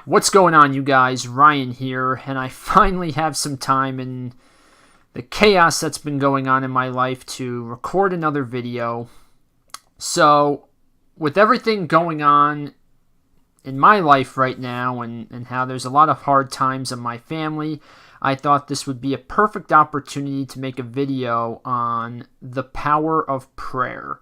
What's going on, you guys? Ryan here, and I finally have some time in the chaos that's been going on in my life to record another video. So, with everything going on in my life right now and how there's a lot of hard times in my family, I thought this would be a perfect opportunity to make a video on the power of prayer.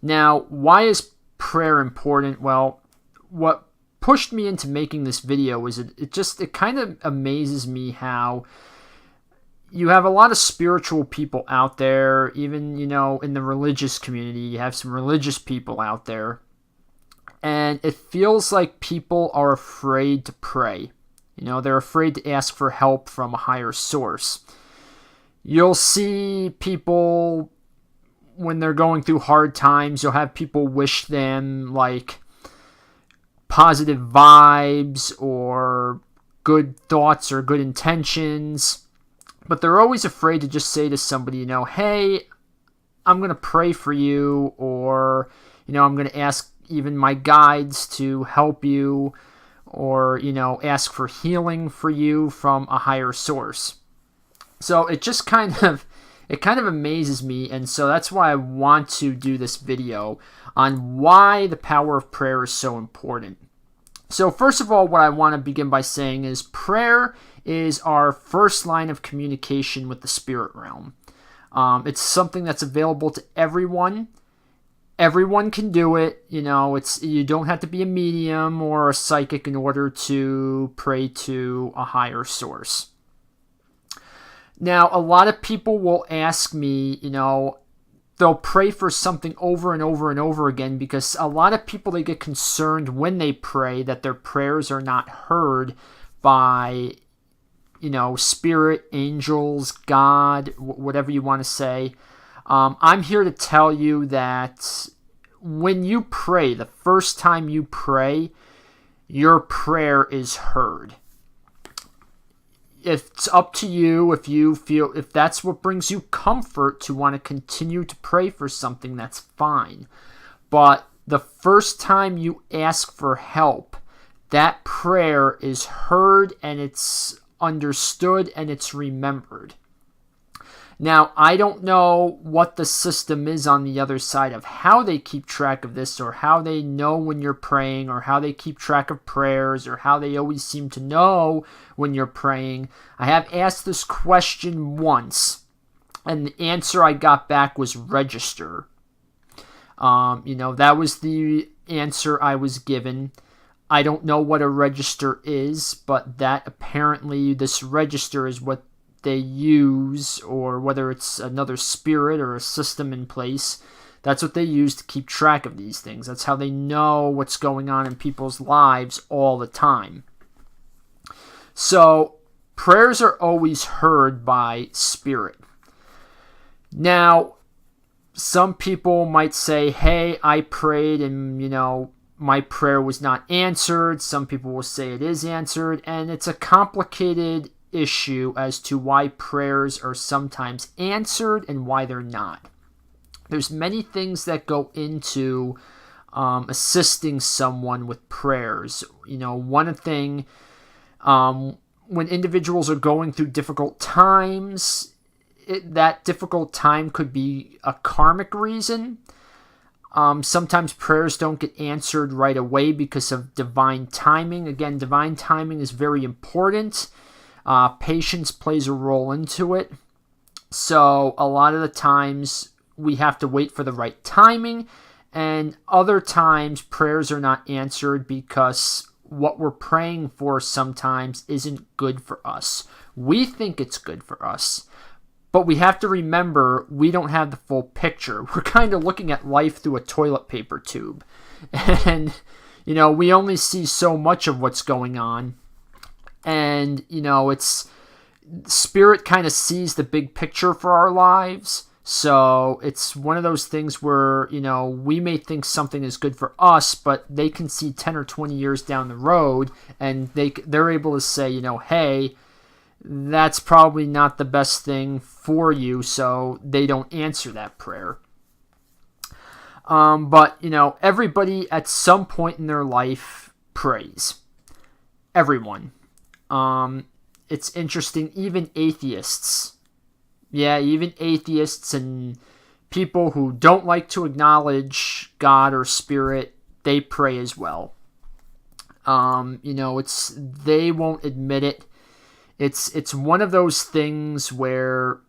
Now, why is prayer important? Well, what pushed me into making this video is it kind of amazes me how you have a lot of spiritual people out there, even, in the religious community. You have some religious people out there, and it feels like people are afraid to pray. They're afraid to ask for help from a higher source. You'll see people, when they're going through hard times, you'll have people wish them like positive vibes or good thoughts or good intentions, but they're always afraid to just say to somebody, hey, I'm going to pray for you, or, I'm going to ask even my guides to help you, or, ask for healing for you from a higher source. So it just kind of amazes me, and so that's why I want to do this video on why the power of prayer is so important. So first of all, what I want to begin by saying is prayer is our first line of communication with the spirit realm. It's something that's available to everyone. Everyone can do it. You don't have to be a medium or a psychic in order to pray to a higher source. Now, a lot of people will ask me, they'll pray for something over and over and over again, because a lot of people, they get concerned when they pray that their prayers are not heard by, spirit, angels, God, whatever you want to say. I'm here to tell you that when you pray, the first time you pray, your prayer is heard. It's up to you if that's what brings you comfort to want to continue to pray for something, that's fine. But the first time you ask for help, that prayer is heard and it's understood and it's remembered. Now, I don't know what the system is on the other side of how they keep track of this, or how they know when you're praying, or how they keep track of prayers, or how they always seem to know when you're praying. I have asked this question once, and the answer I got back was register. That was the answer I was given. I don't know what a register is, but that apparently this register is what they use, or whether it's another spirit or a system in place, that's what they use to keep track of these things. That's how they know what's going on in people's lives all the time. So prayers are always heard by spirit. Now, some people might say, hey, I prayed and my prayer was not answered. Some people will say it is answered, and it's a complicated issue as to why prayers are sometimes answered and why they're not. There's many things that go into assisting someone with prayers. One thing, when individuals are going through difficult times, that difficult time could be a karmic reason. Sometimes prayers don't get answered right away because of divine timing. Again, divine timing is very important. Patience plays a role into it. So a lot of the times we have to wait for the right timing, and other times prayers are not answered because what we're praying for sometimes isn't good for us. We think it's good for us, but we have to remember we don't have the full picture. We're kind of looking at life through a toilet paper tube, and we only see so much of what's going on. And, it's spirit kind of sees the big picture for our lives. So it's one of those things where, we may think something is good for us, but they can see 10 or 20 years down the road, and they're able to say, hey, that's probably not the best thing for you, so they don't answer that prayer. But everybody at some point in their life prays. everyone. It's interesting, even atheists. Yeah, even atheists and people who don't like to acknowledge God or spirit, they pray as well. They won't admit it. It's one of those things where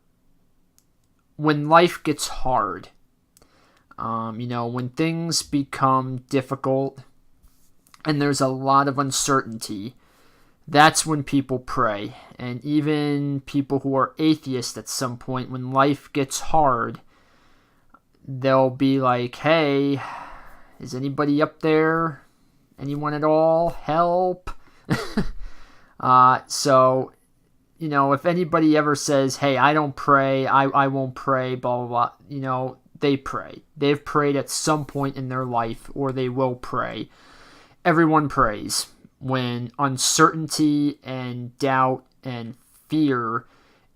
when life gets hard, when things become difficult and there's a lot of uncertainty, that's when people pray. And even people who are atheists at some point, when life gets hard, they'll be like, hey, is anybody up there? Anyone at all? Help. If anybody ever says, hey, I don't pray, I won't pray, blah, blah, blah, they pray. They've prayed at some point in their life, or they will pray. Everyone prays when uncertainty and doubt and fear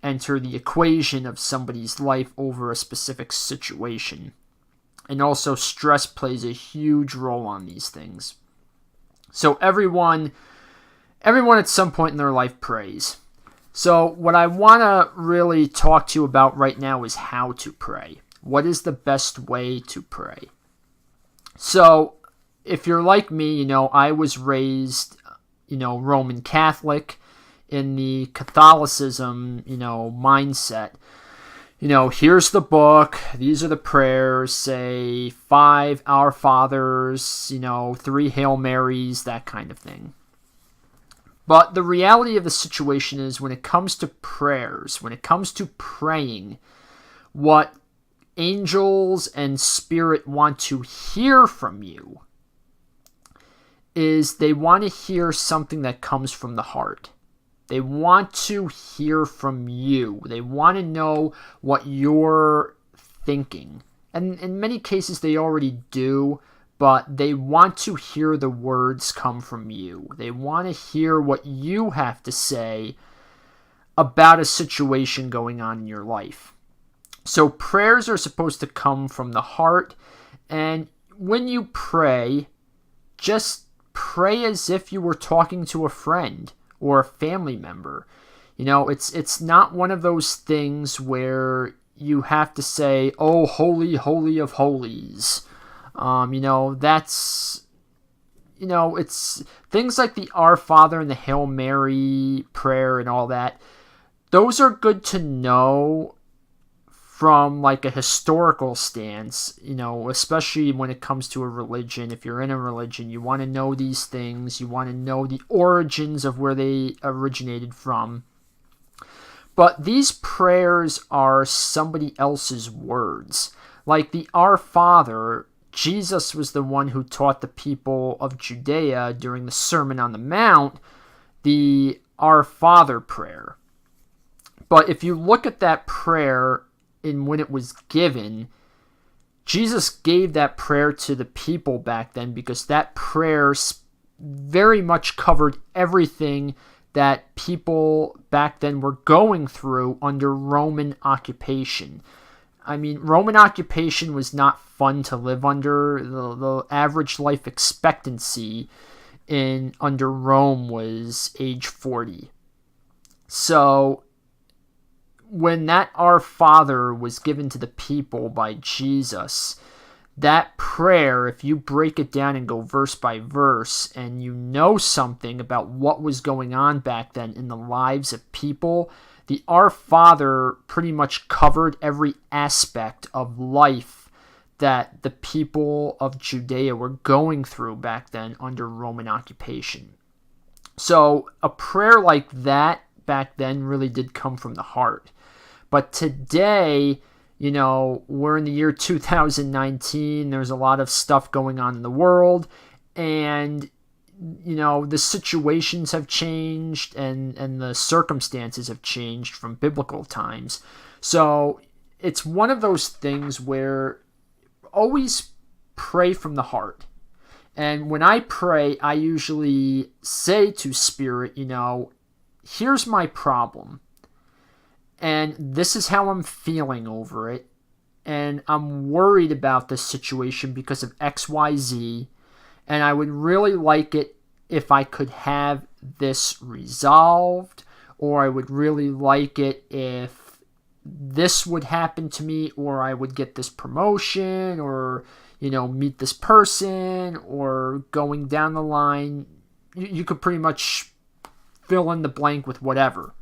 enter the equation of somebody's life over a specific situation. And also stress plays a huge role on these things. So everyone at some point in their life prays. So what I want to really talk to you about right now is how to pray. What is the best way to pray? So if you're like me, I was raised, Roman Catholic, in the Catholicism, mindset. Here's the book, these are the prayers, say 5 Our Fathers, 3 Hail Marys, that kind of thing. But the reality of the situation is, when it comes to prayers, when it comes to praying, what angels and spirit want to hear from you is they want to hear something that comes from the heart. They want to hear from you. They want to know what you're thinking. And in many cases, they already do, but they want to hear the words come from you. They want to hear what you have to say about a situation going on in your life. So prayers are supposed to come from the heart, and when you pray, just pray as if you were talking to a friend or a family member. It's not one of those things where you have to say, oh, holy, holy of holies. It's things like the Our Father and the Hail Mary prayer and all that. Those are good to know from like a historical stance, especially when it comes to a religion. If you're in a religion, you want to know these things. You want to know the origins of where they originated from. But these prayers are somebody else's words. Like the Our Father, Jesus was the one who taught the people of Judea during the Sermon on the Mount the Our Father prayer. But if you look at that prayer and when it was given, Jesus gave that prayer to the people back then because that prayer very much covered everything that people back then were going through under Roman occupation. I mean, Roman occupation was not fun to live under. The average life expectancy under Rome was age 40. So when that Our Father was given to the people by Jesus, that prayer, if you break it down and go verse by verse, and you know something about what was going on back then in the lives of people, the Our Father pretty much covered every aspect of life that the people of Judea were going through back then under Roman occupation. So a prayer like that back then really did come from the heart. But today, we're in the year 2019. There's a lot of stuff going on in the world. And, the situations have changed and the circumstances have changed from biblical times. So it's one of those things where always pray from the heart. And when I pray, I usually say to Spirit, here's my problem. And this is how I'm feeling over it. And I'm worried about this situation because of XYZ. And I would really like it if I could have this resolved, or I would really like it if this would happen to me, or I would get this promotion, or, meet this person, or going down the line. You could pretty much fill in the blank with whatever.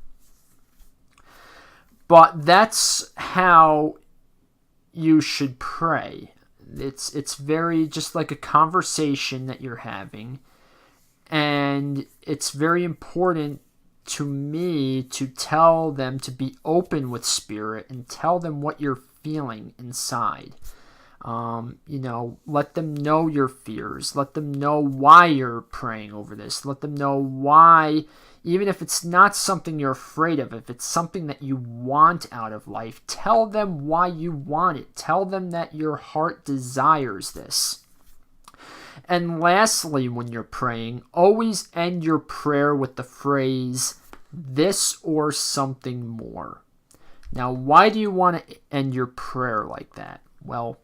But that's how you should pray. It's very just like a conversation that you're having. And it's very important to me to tell them to be open with Spirit and tell them what you're feeling inside. Let them know your fears. Let them know why you're praying over this. Let them know why, even if it's not something you're afraid of, if it's something that you want out of life, tell them why you want it. Tell them that your heart desires this. And lastly, when you're praying, always end your prayer with the phrase, "this or something more." Now, why do you want to end your prayer like that? Well,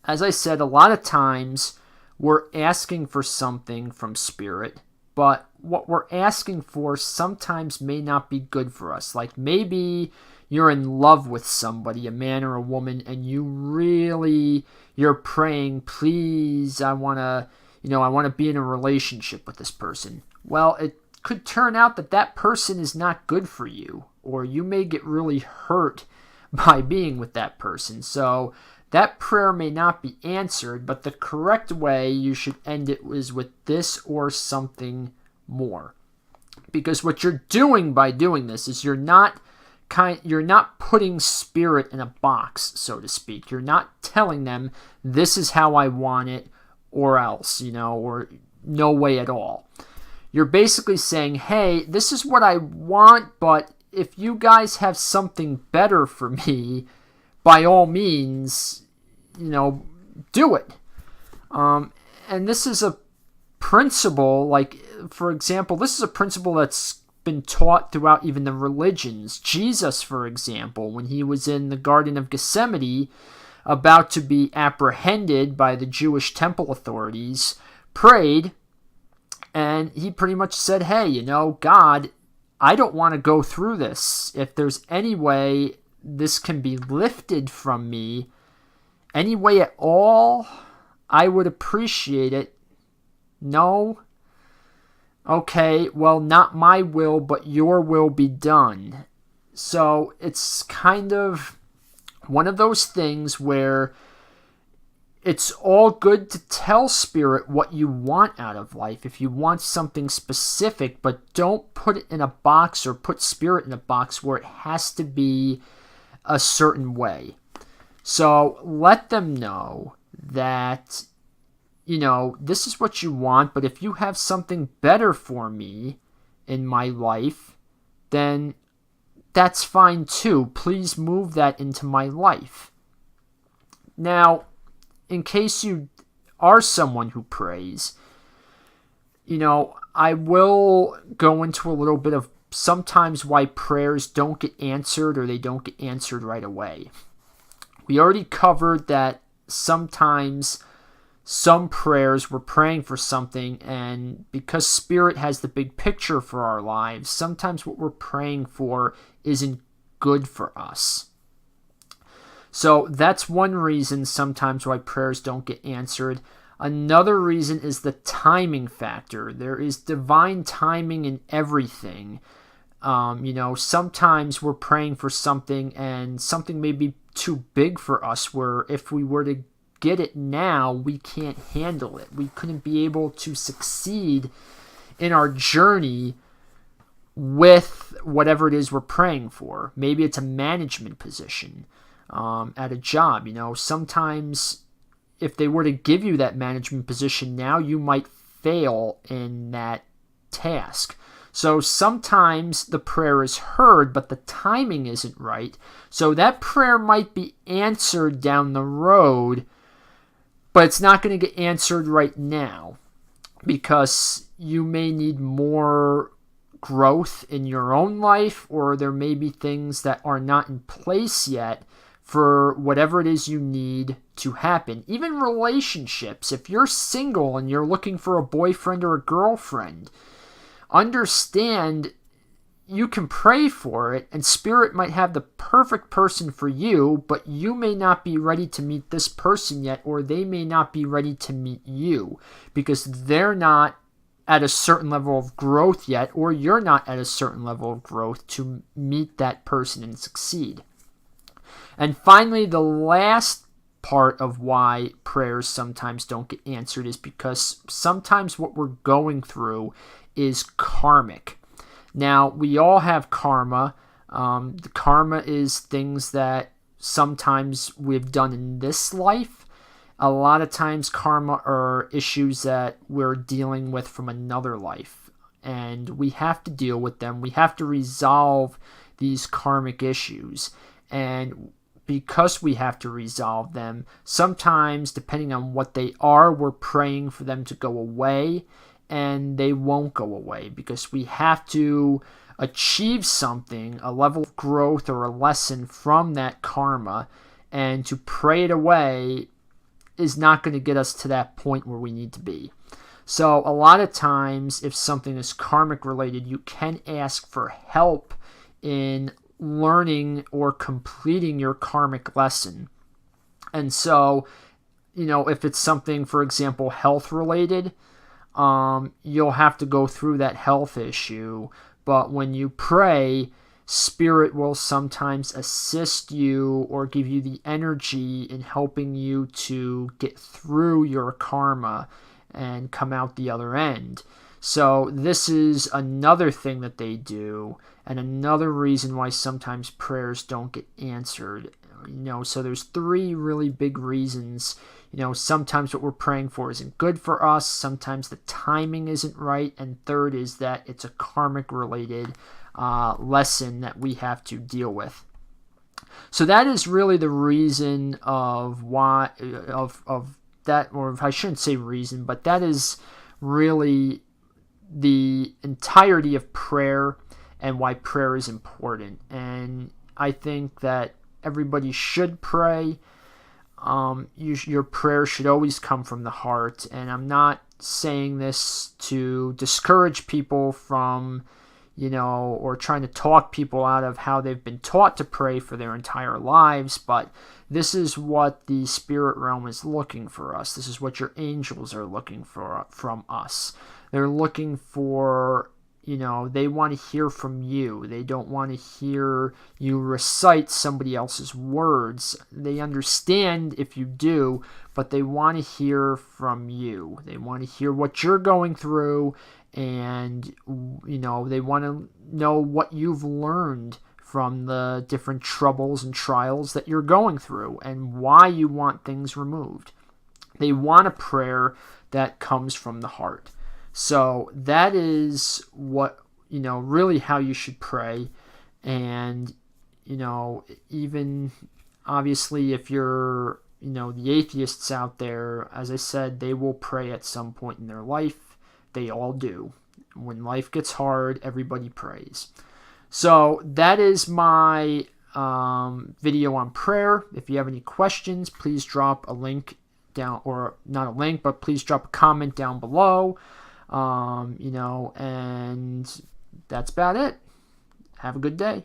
as I said, a lot of times we're asking for something from Spirit, but what we're asking for sometimes may not be good for us. Like maybe you're in love with somebody, a man or a woman, and you're praying, please, I want to be in a relationship with this person. Well, it could turn out that person is not good for you, or you may get really hurt by being with that person. So that prayer may not be answered, but the correct way you should end it is with "this or something more." Because what you're doing by doing this is you're not putting Spirit in a box, so to speak. You're not telling them, this is how I want it, or else, or no way at all. You're basically saying, hey, this is what I want, but if you guys have something better for me, by all means, do it. And this is a principle, like, for example, this is a principle that's been taught throughout even the religions. Jesus, for example, when he was in the Garden of Gethsemane, about to be apprehended by the Jewish temple authorities, prayed, and he pretty much said, hey, God, I don't want to go through this. If there's any way this can be lifted from me, any way at all, I would appreciate it. No? Okay, well, not my will, but your will be done. So it's kind of one of those things where it's all good to tell Spirit what you want out of life if you want something specific, but don't put it in a box or put Spirit in a box where it has to be a certain way. So let them know that, this is what you want, but if you have something better for me in my life, then that's fine too. Please move that into my life. Now, in case you are someone who prays, I will go into a little bit of sometimes why prayers don't get answered or they don't get answered right away. We already covered that sometimes some prayers we're praying for something, and because Spirit has the big picture for our lives, sometimes what we're praying for isn't good for us. So that's one reason sometimes why prayers don't get answered. Another reason is the timing factor. There is divine timing in everything. Sometimes we're praying for something and something may be too big for us, where if we were to get it now, we can't handle it. We couldn't be able to succeed in our journey with whatever it is we're praying for. Maybe it's a management position at a job. Sometimes if they were to give you that management position now, you might fail in that task. So sometimes the prayer is heard, but the timing isn't right. So that prayer might be answered down the road, but it's not going to get answered right now because you may need more growth in your own life, or there may be things that are not in place yet for whatever it is you need to happen. Even relationships, if you're single and you're looking for a boyfriend or a girlfriend, understand you can pray for it, and Spirit might have the perfect person for you, but you may not be ready to meet this person yet, or they may not be ready to meet you because they're not at a certain level of growth yet, or you're not at a certain level of growth to meet that person and succeed. And finally, the last part of why prayers sometimes don't get answered is because sometimes what we're going through is karmic. Now, we all have karma. The karma is things that sometimes we've done in this life. A lot of times karma are issues that we're dealing with from another life, and we have to deal with them. We have to resolve these karmic issues, and because we have to resolve them, sometimes, depending on what they are, we're praying for them to go away, and they won't go away because we have to achieve something, a level of growth or a lesson from that karma, and to pray it away is not going to get us to that point where we need to be. So a lot of times, if something is karmic related, you can ask for help in learning or completing your karmic lesson. And so, if it's something, for example, health related, you'll have to go through that health issue. But when you pray, Spirit will sometimes assist you or give you the energy in helping you to get through your karma and come out the other end. So this is another thing that they do, and another reason why sometimes prayers don't get answered. So there's 3 really big reasons. Sometimes what we're praying for isn't good for us. Sometimes the timing isn't right. And third is that it's a karmic related lesson that we have to deal with. So that is really the reason of why, of that, or I shouldn't say reason, but that is really the entirety of prayer and why prayer is important. And I think that everybody should pray. Your prayer should always come from the heart. And I'm not saying this to discourage people from, or trying to talk people out of how they've been taught to pray for their entire lives, but this is what the spirit realm is looking for us. This is what your angels are looking for from us. They're looking for, they want to hear from you. They don't want to hear you recite somebody else's words. They understand if you do, but they want to hear from you. They want to hear what you're going through, and, they want to know what you've learned from the different troubles and trials that you're going through and why you want things removed. They want a prayer that comes from the heart. So that is what, really how you should pray. And, even obviously if you're, the atheists out there, as I said, they will pray at some point in their life. They all do. When life gets hard, everybody prays. So that is my video on prayer. If you have any questions, please drop a link down, or not a link, but please drop a comment down below. And that's about it. Have a good day.